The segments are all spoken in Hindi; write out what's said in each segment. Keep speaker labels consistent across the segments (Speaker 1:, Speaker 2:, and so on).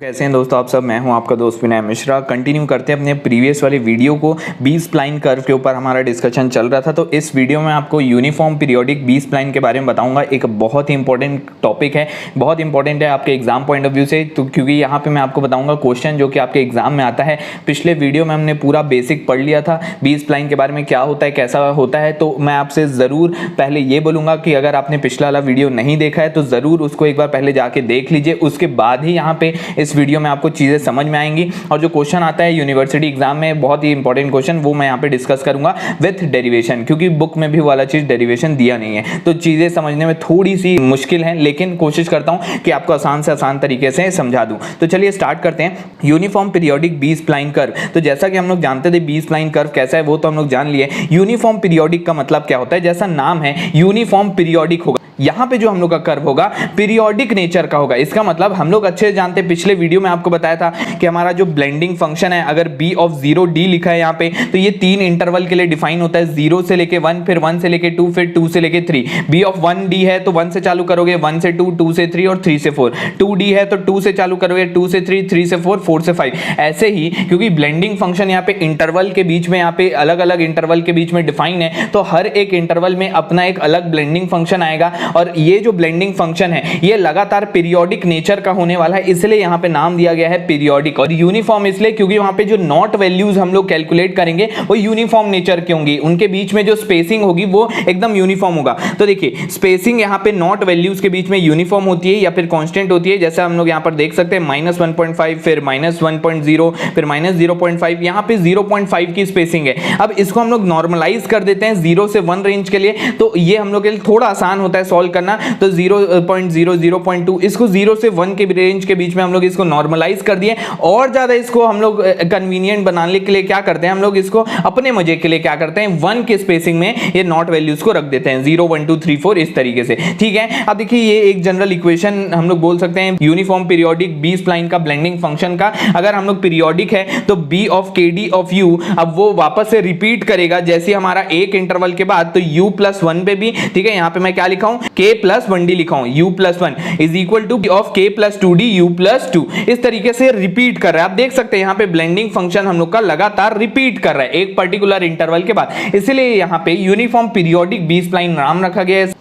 Speaker 1: कैसे हैं दोस्तों आप सब। मैं हूं आपका दोस्त विनय मिश्रा। कंटिन्यू करते हैं अपने प्रीवियस वाले वीडियो को। बी स्प्लाइन कर्व के ऊपर हमारा डिस्कशन चल रहा था, तो इस वीडियो में आपको यूनिफॉर्म पीरियोडिक बी स्प्लाइन के बारे में बताऊंगा। एक बहुत ही इंपॉर्टेंट टॉपिक है, बहुत इंपॉर्टेंट है आपके एग्जाम पॉइंट ऑफ व्यू से, तो क्योंकि यहाँ पे मैं आपको बताऊंगा क्वेश्चन जो कि आपके एग्जाम में आता है। पिछले वीडियो में हमने पूरा बेसिक पढ़ लिया था बी स्प्लाइन के बारे में, क्या होता है, कैसा होता है। तो मैं आपसे ज़रूर पहले ये बोलूँगा कि अगर आपने पिछला वाला वीडियो नहीं देखा है तो ज़रूर उसको एक बार पहले जाके देख लीजिए, उसके बाद ही यहाँ पे इस वीडियो में आपको चीज़ें समझ में आएंगी। और जो क्वेश्चन आता है यूनिवर्सिटी एग्जाम में, बहुत ही इंपॉर्टेंट क्वेश्चन, वो मैं यहाँ पे डिस्कस करूंगा विथ डेरिवेशन, क्योंकि बुक में भी वाला चीज़ डेरिवेशन दिया नहीं है, तो चीज़ें समझने में थोड़ी सी मुश्किल है, लेकिन कोशिश करता हूँ कि आपको आसान से आसान तरीके से समझा दूँ। तो चलिए स्टार्ट करते हैं। Uniform periodic B spline curve, तो जैसा कि हम लोग जानते थे बी स्प्लाइन कर्व कैसा है वो तो हम लोग जान लिए। यूनिफॉर्म पीरियोडिक का मतलब क्या होता है, जैसा नाम है यूनिफॉर्म पीरियोडिक होगा। यहाँ पे जो हम लोग का कर्व होगा पीरियोडिक नेचर का होगा। इसका मतलब हम लोग अच्छे से जानते हैं, पिछले वीडियो में आपको बताया था कि हमारा जो ब्लेंडिंग फंक्शन है, अगर b ऑफ 0 d लिखा है यहाँ पे, तो ये 3 इंटरवल के लिए डिफाइन होता है। 0 से लेके 1, फिर 1 से लेके 2, फिर 2 से लेके 3। b ऑफ 1 d है तो 1 से चालू करोगे, 1 से 2, 2 से 3 और 3 से 4। 2d है तो 2 से चालू करोगे, 2 से 3, 3 से 4, 4 से 5। ऐसे ही क्योंकि ब्लेंडिंग फंक्शन यहाँ पे इंटरवल के बीच में, यहाँ पे अलग अलग इंटरवल के बीच में डिफाइन है, तो हर एक इंटरवल में अपना एक अलग ब्लेंडिंग फंक्शन आएगा। और ये जो ब्लेंडिंग फंक्शन है ये लगातार पीरियोडिक नेचर का होने वाला है, इसलिए यहाँ पे नाम दिया गया है पीरियोडिक। और यूनिफॉर्म इसलिए क्योंकि वहां पे जो नॉट वैल्यूज हम लोग कैलकुलेट करेंगे वो यूनिफॉर्म नेचर की होंगी, उनके बीच में जो स्पेसिंग होगी वो एकदम यूनिफॉर्म होगा। तो देखिए स्पेसिंग यहाँ पे नॉट वैल्यूज के बीच में यूनिफॉर्म होती है या फिर कांस्टेंट होती है, जैसा हम लोग यहाँ पर देख सकते हैं -1.5, फिर -1.0, फिर -0.5, यहाँ पे 0.5 की स्पेसिंग है। अब इसको हम लोग नॉर्मलाइज कर देते हैं 0 से 1 रेंज के लिए, तो ये हम लोग के लिए थोड़ा आसान होता है सॉल्व करना। तो 0.0, 0.2, इसको 0 से 1 के रेंज के बीच में हम लोग इसको नॉर्मलाइज कर दिए। और ज्यादा इसको हम लोग कन्वीनियंट बनाने के लिए क्या करते हैं, हम लोग इसको अपने मजे के लिए क्या करते हैं, 1 के स्पेसिंग में ये नॉट वैल्यूज को रख देते हैं, 0, 1, 2, 3, 4 इस तरीके से। ठीक है, अब देखिए ये एक जनरल इक्वेशन हम लोग बोल सकते हैं यूनिफॉर्म पीरियोडिक बी स्प्लाइन का ब्लेंडिंग फंक्शन का। अगर हम लोग पीरियोडिक है तो b of kd of u, अब वो वापस से रिपीट करेगा जैसे हमारा एक इंटरवल के बाद, तो u प्लस 1 पे भी। ठीक है, यहाँ पे मैं क्या लिखा हूं, k प्लस 1d लिखा हूं, u plus 1 is equal two of k plus 2d u plus 2। इस तरीके से रिपीट कर रहा है। आप देख सकते हैं यहाँ पे ब्लेंडिंग फंक्शन हम लोग का लगातार रिपीट कर रहा है एक पर्टिकुलर इंटरवल के बाद, इसलिए यहाँ पे यूनिफॉर्म पीरियोडिक बी स्प्लाइन नाम रखा गया है।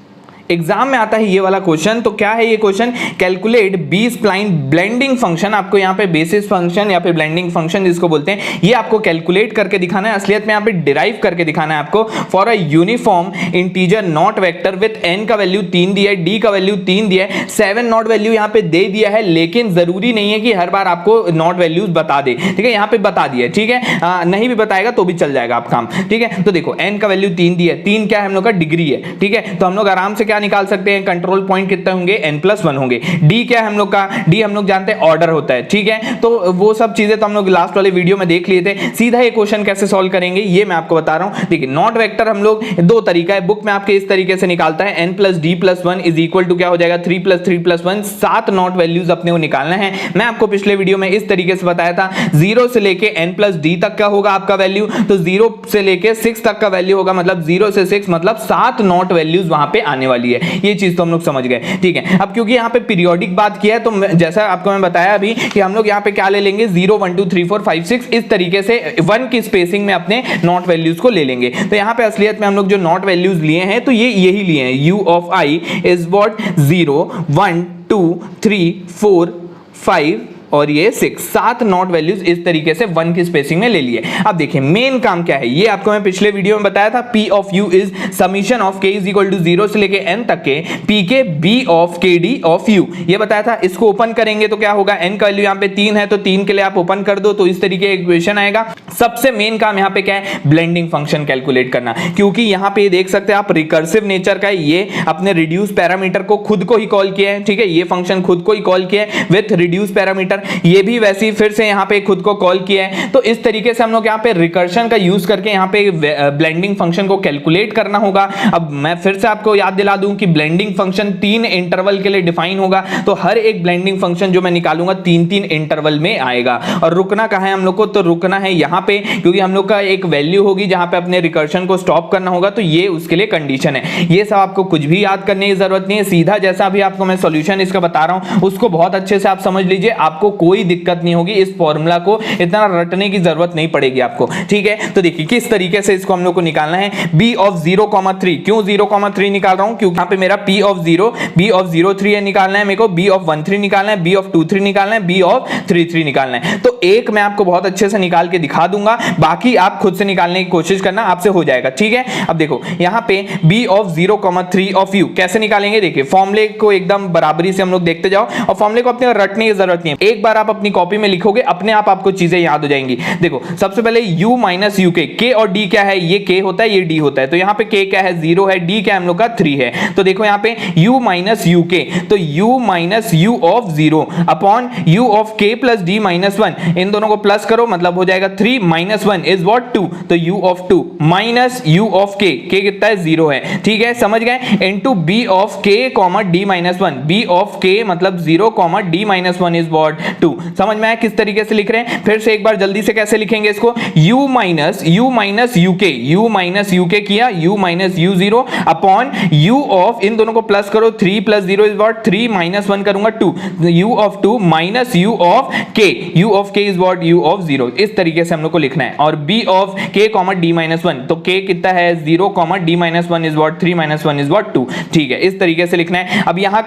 Speaker 1: एग्जाम में आता है ये वाला क्वेश्चन, तो क्या है ये question, calculate B spline blending function. आपको यहाँ पे बेसिस फंक्शन या फिर ब्लेंडिंग फंक्शन जिसको बोलते हैं, ये आपको कैलकुलेट करके दिखाना है। असलियत में यहाँ पे डिराइव करके दिखाना है आपको। For a uniform integer not vector with n का वैल्यू 3 दिया है, d का वैल्यू 3 दिया है, 7 नॉट वैल्यू यहाँ पे दे दिया है, लेकिन जरूरी नहीं है कि हर बार आपको नॉट वैल्यूज बता दे। ठीक है, यहाँ पे बता दिया, ठीक है, नहीं भी बताएगा तो भी चल जाएगा आप काम। ठीक है, तो देखो n का वैल्यू 3 दिया है, 3 क्या है हम लोग का, डिग्री है। ठीक है, तो हम लोग आराम से क्या निकाल सकते हैं, कंट्रोल पॉइंट कितने होंगे, n+1 होंगे। d क्या है हम लोग का, d हम लोग जानते हैं ऑर्डर होता है। ठीक है, तो वो सब चीजें तो हम लोग लास्ट वाले वीडियो में देख लिए थे। सीधा ये क्वेश्चन कैसे सॉल्व करेंगे ये मैं आपको बता रहा हूं। देखिए नॉट वेक्टर हम लोग दो तरीका है, बुक में आपके इस तरीके से निकालता है, n+d+1 इज इक्वल टू क्या हो जाएगा, 3+3+1, 7 नॉट वैल्यूज अपने को निकालना है। मैं आपको पिछले वीडियो में इस तरीके से बताया था, 0 से लेके n+d तक का होगा आपका वैल्यू, तो 0 से लेके 6 तक का वैल्यू होगा, मतलब 0 से 6 मतलब 7 नॉट वैल्यूज वहां पे आने वाली है। ये चीज तो हम लोग समझ गए। ठीक है, अब क्योंकि यहाँ पे पीरियोडिक बात किया है, तो जैसा आपको मैं बताया अभी कि हम लोग यहाँ पे क्या ले लेंगे, 0, 1, 2, 3, 4, 5, 6 इस तरीके से 1 की स्पेसिंग में अपने नॉट वैल्यूज को ले लेंगे। तो यहाँ पे असलियत में हम लोग जो नॉट वैल्यूज लिए हैं तो ये यही लिए हैं, u of i is what 0, 1, 2, 3, 4, 5 और ये 6, 7 नॉट वैल्यूज इस तरीके से 1 की स्पेसिंग में ले लिए। अब देखिए मेन काम क्या है, ये आपको मैं पिछले वीडियो में बताया था, p of u is summation of k is equal to 0 से लेके n तक के pk b of kd of u, ये बताया था। इसको ओपन करेंगे तो क्या होगा, n का वैल्यू यहाँ पे 3 है तो 3 के लिए आप ओपन कर दो तो इस तरीके इक्वेशन आएगा। सबसे मेन काम यहाँ पे क्या है, ब्लेंडिंग फंक्शन कैलकुलेट करना, क्योंकि यहाँ पे देख सकते हैं आप रिकर्सिव नेचर का है, ये अपने रिड्यूस पैरामीटर को खुद को ही कॉल किया है। ठीक है, ये फंक्शन खुद को ही कॉल किया है विथ रिड्यूस पैरामीटर, ये भी वैसे ही फिर से यहाँ पे खुद को कॉल किया है। तो इस तरीके से हम लोग यहाँ पे रिकर्शन का यूज करके यहाँ पे ब्लेंडिंग फंक्शन को कैलकुलेट करना होगा। अब मैं फिर से आपको याद दिला दूं कि ब्लेंडिंग फंक्शन 3 इंटरवल के लिए डिफाइन होगा, तो हर एक ब्लेंडिंग फंक्शन जो मैं निकालूंगा 3-3 इंटरवल में आएगा। और रुकना कहाँ है हम लोग को, तो रुकना है यहाँ पे, क्योंकि हम लोग का एक वैल्यू होगी जहाँ पे अपने रिकर्शन को स्टॉप करना होगा, तो ये उसके लिए कंडीशन है। ये सब आपको कुछ भी याद करने की जरूरत नहीं है, सीधा जैसा अभी आपको मैं सॉल्यूशन इसका बता रहा हूँ उसको बहुत अच्छे से आप समझ लीजिए, आपको आपको कोई दिक्कत नहीं होगी, इस फॉर्मूला को इतना रटने की जरूरत नहीं पड़ेगी आपको, ठीक है। तो देखिए किस तरीके से इसको हम लोग को निकालना है, b ऑफ 0,3, क्यों 0,3 निकाल रहा हूं, क्योंकि यहाँ पे मेरा p ऑफ 0 b ऑफ 0,3 है निकालना है मेरे को, b ऑफ 1,3 निकालना है, b ऑफ 2,3 निकालना है, b ऑफ 3,3 निकालना है। तो एक मैं आपको बहुत अच्छे से निकाल के दिखा दूंगा, बाकी आप खुद से निकालने की कोशिश करना, आपसे हो जाएगा, ठीक है। अब देखो यहाँ पे b ऑफ 0,3 ऑफ u कैसे निकालेंगे, देखिए फॉर्मूले को एकदम बराबरी से हम लोग देखते जाओ और फॉर्मूले को अपने रटने की जरूरत नहीं है, एक बार आप अपनी कॉपी में लिखोगे अपने आप आपको चीजें याद हो जाएंगी। देखो सबसे पहले u माइनस यू के और d क्या है, ये k होता है ये d होता है, तो यहाँ पे k क्या है 0 है, d क्या है हम लोग का 3 है। तो देखो यहाँ पे u माइनस यू के, तो u minus you of 0 upon u of k plus d minus 1, इन दोनों को प्लस करो मतलब हो जाएगा 3 माइनस 1 इज व्हाट 2, तो u of 2 minus u of k, k कितना है 0 है, ठीक है समझ गए, into b of k comma d minus 1, b of k मतलब 0 comma d minus 1 is what 2। समझ में आया किस तरीके से लिख रहे हैं, फिर से एक बार जल्दी से कैसे लिखेंगे इसको, u minus u minus u के किया u minus u0 upon u of, इन दोनों को प्लस करो 3 प्लस 0 इज व्हाट 3 माइनस 1 करूंगा 2, u of 2 minus u of k is what u of 0, इस तरीके से हम लोग को लिखना है। और b of k comma d minus 1, तो k कितना है 0 comma d minus 1 is what 3 minus 1 is what 2, ठीक है इस तरीके से लिखना है। अब यहाँ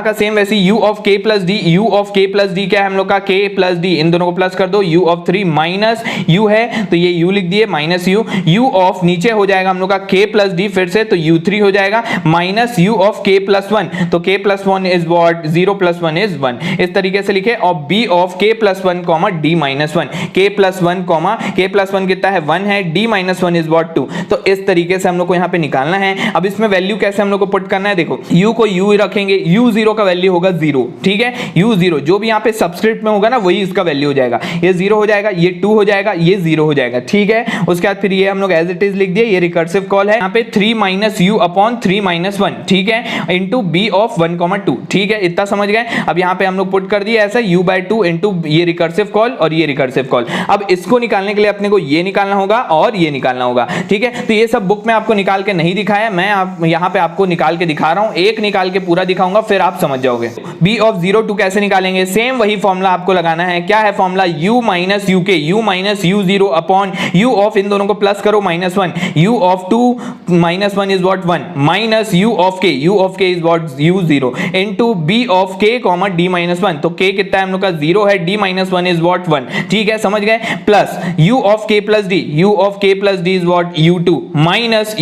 Speaker 1: का सेम वैसे u of k plus d, u of k plus d क्या है हम लोग का k प्लस d, इन दोनों को प्लस कर दो, u ऑफ 3 माइनस u है तो ये u लिख दिए माइनस u ऑफ नीचे हो जाएगा हम लोग का k प्लस d फिर से, तो u3 हो जाएगा minus u of k plus 1, तो k plus 1 is what 0 plus 1 is 1, इस तरीके से लिखे। और b of k plus 1 comma d minus 1, k plus 1 comma k plus 1 कितना है 1 है, d माइनस 1 इज व्हाट 2, तो इस तरीके से हम लोग को यहाँ पे निकालना है। अब इसमें वैल्यू कैसे हम लोग को पुट करना है, देखो u को u रखेंगे, u0 का वैल्यू होगा 0, ठीक है, u0 जो भी यहाँ पे सबस्क्रिप्ट में होगा ना वही इसका वैल्यू हो जाएगा, ये 0 हो जाएगा, ये 2 हो जाएगा, ये 0 हो जाएगा, ठीक है। उसके बाद फिर ये हम लोग एज इट इज लिख दिए, ये रिकर्सिव कॉल है, यहाँ पे 3 माइनस u अपॉन 3 माइनस 1, ठीक है, इंटू b ऑफ 1,2, ठीक है इतना समझ गए। अब यहाँ पे हम लोग पुट कर दिए ऐसा u/2 इंटू ये रिकर्सिव कॉल और ये रिकर्सिव कॉल। अब इसको निकालने के लिए अपने को ये निकालना होगा और ये निकालना होगा, ठीक है। तो ये सब बुक में आपको निकाल के नहीं दिखाया, मैं यहाँ पे आपको निकाल के दिखा रहा हूँ, एक निकाल के पूरा दिखाऊंगा फिर आप समझ जाओगे। b ऑफ 0 कैसे निकालेंगे, सेम वही फॉर्मूला आपको लगाना है, क्या है फॉर्मूला u माइनस यू के, u minus u0 upon u of, इन दोनों को प्लस करो minus 1, u of 2 minus 1 is what 1 minus u of k is what u0 into b of k comma d minus 1, तो k कितना है हम लोग का 0 है, d माइनस 1 इज व्हाट 1, ठीक है समझ गए, plus u of k plus d, u of k plus d is what u2 minus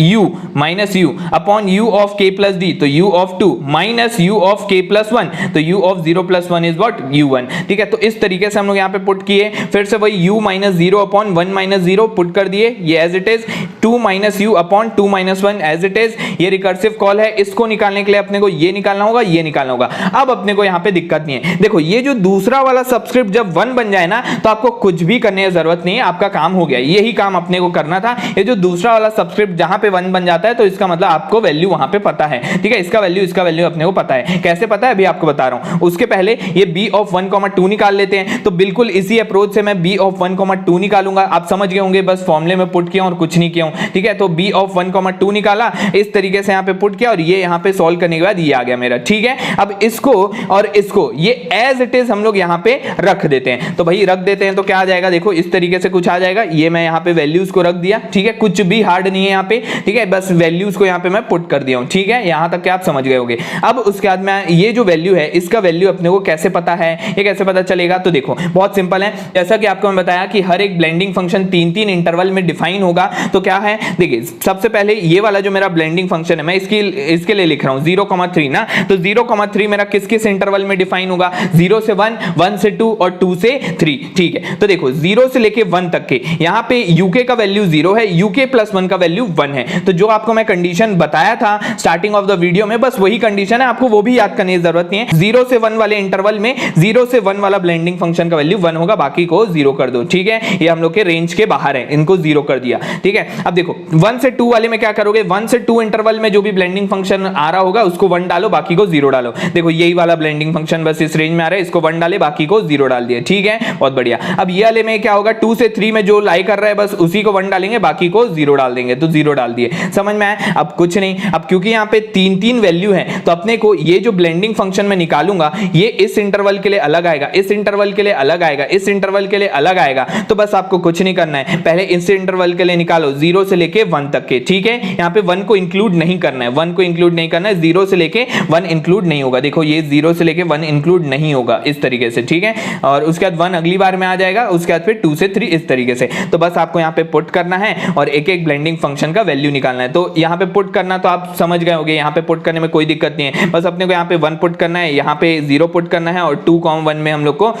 Speaker 1: u upon u of k plus d, तो u of 2 minus u of k plus 1, तो u of 0 plus 1 is what u1, ठीक है। तो इस तरीके से हम लोग यहाँ पे पुट किए, फिर से वही u minus 0 upon 1 minus 0 put कर दिए, ये as it is 2 minus u upon 2 minus 1 as it is, ये रिकर्सिव कॉल है, इसको निकालने के लिए अपने को ये निकालना होगा, ये निकालना होगा। अब अपने को यहाँ पे दिक्कत नहीं है, देखो ये जो दूसरा वाला सबस्क्रिप्ट जब 1 बन जाए ना तो आपको कुछ भी करने की जरूरत नहीं है, आपका काम हो गया, यही काम अपने को करना था। ये जो दूसरा वाला सबस्क्रिप्ट जहां पे 1 बन जाता है तो इसका मतलब आपको वैल्यू वहां पे पता है, ठीक है, इसका वैल्यू अपने को पता है, कैसे पता है अभी आपको बता रहा हूं। उसके पहले ये b ऑफ 1,2 निकाल लेते हैं, तो बिल्कुल इसी अप्रोच से मैं b ऑफ 1,2 निकालूंगा, आप समझ गए होंगे, बस फॉर्मूले में पुट किया और कुछ नहीं किया हूं, ठीक है। तो b ऑफ 1,2 निकाला, इस तरीके से यहाँ पे पुट किया और ये यहाँ पे सॉल्व करने के बाद ये आ गया मेरा, ठीक है। अब इसको और इसको ये एज इट इज हम लोग यहाँ पे रख देते हैं, तो भाई रख देते हैं तो क्या आ जाएगा, देखो इस तरीके से कुछ आ जाएगा, ये मैं यहाँ पे वैल्यूज को रख दिया, ठीक है, कुछ भी हार्ड नहीं है यहाँ पे, ठीक है, बस वैल्यूज को यहाँ पे मैं पुट कर दिया हूँ, ठीक है, यहाँ तक क्या आप समझ गए होंगे। अब उसके बाद में ये जो वैल्यू है इसका वैल्यू अपने को कैसे पता है, ये कैसे पता चलेगा, तो देखो बहुत सिंपल है, जैसा कि आपको मैं बताया कि हर एक ब्लेंडिंग फंक्शन 3-3 इंटरवल में डिफाइन होगा। तो क्या है, देखिए सबसे पहले ये वाला जो मेरा ब्लेंडिंग फंक्शन है मैं इसके लिए लिख रहा हूँ 0,3 ना, तो 0,3 मेरा किस किस इंटरवल में डिफाइन होगा, 0 से 1, 1 से 2 और 2 से 3, ठीक है। तो देखो 0 से लेके 1 तक के यहाँ पे uk का वैल्यू 0 है, uk प्लस 1 का वैल्यू 1 है, तो जो आपको मैं कंडीशन बताया था स्टार्टिंग ऑफ द वीडियो में बस वही कंडीशन है, आपको वो भी याद करने की जरूरत नहीं है। 0 से 1 वाले इंटरवल में 0 से 1 वाला ब्लेंडिंग फंक्शन का वैल्यू 1 होगा, बाकी को 0 कर दो, ठीक है, ये हम लोग के रेंज के बाहर है, इनको 0 कर दिया, ठीक है। अब देखो 1 से 2 वाले में क्या करोगे, 1 से 2 इंटरवल में जो भी ब्लेंडिंग फंक्शन आ रहा होगा उसको 1 डालो, बाकी को 0 डालो। देखो यही वाला ब्लेंडिंग फंक्शन बस इस रेंज में आ रहा है, इसको 1 डाले, बाकी को 0 डाल दिए, ठीक है, बहुत बढ़िया। अब ये वाले में क्या होगा, 2 से 3 में जो लाई कर रहा है बस उसी को 1 डालेंगे, बाकी को 0 डाल देंगे, तो 0 डाल दिए, समझ में आया। अब कुछ नहीं, अब क्योंकि यहाँ पे 3-3 वैल्यू है तो अपने को ये जो ब्लेंडिंग फंक्शन में निकालूंगा ये इस इंटरवल के लिए अलग अलग आएगा, इस इंटरवल के लिए अलग आएगा, इस इंटरवल के लिए अलग आएगा। तो बस आपको कुछ नहीं करना है, पहले इस इंटरवल के लिए निकालो 0 से लेके 1 तक के, ठीक है। यहां पे 1 को इंक्लूड नहीं करना है, 1 को इंक्लूड नहीं करना है, 0 से लेके 1 इंक्लूड नहीं होगा। देखो ये 0 से लेके 1 इंक्लूड नहीं होगा इस तरीके से, ठीक है। और उसके बाद 1 अगली बार में आ जाएगा, उसके बाद फिर 2 से 3 इस तरीके से। तो बस आपको यहां पे पुट करना है और एक एक ब्लेंडिंग फंक्शन का वैल्यू निकालना है। तो यहां पे पुट करना तो आप समझ गए होंगे, यहां पे पुट करने में कोई दिक्कत नहीं है। बस अपने को यहां पे 1 पुट करना है, यहां पे 0 पुट करना है और 2,1 में हम लोग को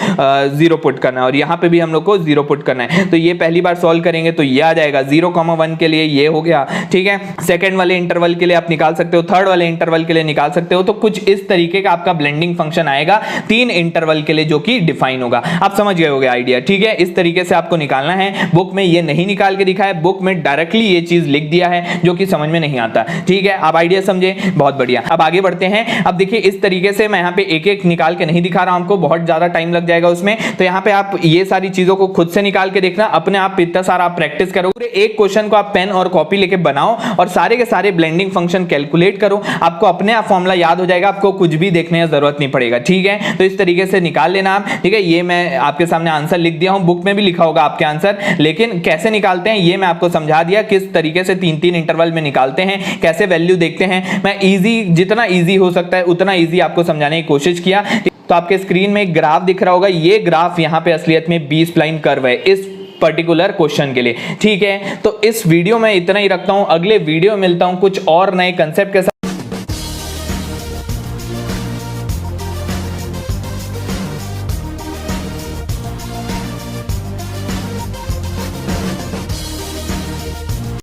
Speaker 1: 0 पुट करना है और यहां पे भी हम लोग को 0 पुट करना है। तो ये पहली बार सॉल्व करेंगे तो ये आ जाएगा 0,1 के लिए ये हो गया, ठीक है। सेकंड वाले इंटरवल के लिए आप निकाल सकते हो, थर्ड वाले इंटरवल के लिए निकाल सकते हो। तो कुछ इस तरीके का आपका ब्लेंडिंग फंक्शन आएगा 3 इंटरवल के लिए जो कि डिफाइन होगा। आप समझ गए होंगे आइडिया, ठीक है। इस तरीके से आपको निकालना है। बुक में ये नहीं निकाल के दिखा है, बुक में डायरेक्टली ये चीज लिख दिया है जो कि समझ में नहीं आता, ठीक है। आप आइडिया समझे, बहुत बढ़िया। अब आगे बढ़ते हैं। अब देखिए इस तरीके से मैं यहाँ पे एक एक निकाल के नहीं दिखा रहा हूं आपको, बहुत ज्यादा टाइम लग जाएगा उसमें। तो यहाँ पे आप ये सारी चीजों को खुद से निकाल के देखना, अपने आप इतना सारा आप प्रैक्टिस करो। पूरे एक क्वेश्चन को आप पेन और कॉपी लेके बनाओ और सारे के सारे ब्लेंडिंग फंक्शन कैलकुलेट करो, आपको अपने आप फॉर्मूला याद हो जाएगा, आपको कुछ भी देखने की जरूरत नहीं पड़ेगा, ठीक है। तो इस तरीके से निकाल लेना आप, ठीक है। ये मैं आपके सामने आंसर लिख दिया हूं, बुक में भी लिखा होगा आपके आंसर, लेकिन कैसे निकालते हैं ये मैं आपको समझा दिया, किस तरीके से 3-3 इंटरवल में निकालते हैं, कैसे वैल्यू देखते हैं। मैं इजी, जितना इजी हो सकता है उतना इजी आपको समझाने की कोशिश किया। तो आपके स्क्रीन में एक ग्राफ दिख रहा होगा, ये ग्राफ यहां पे असलियत में बी स्प्लाइन कर्व है इस पर्टिकुलर क्वेश्चन के लिए, ठीक है। तो इस वीडियो में इतना ही रखता हूं, अगले वीडियो में मिलता हूं कुछ और नए कंसेप्ट के साथ।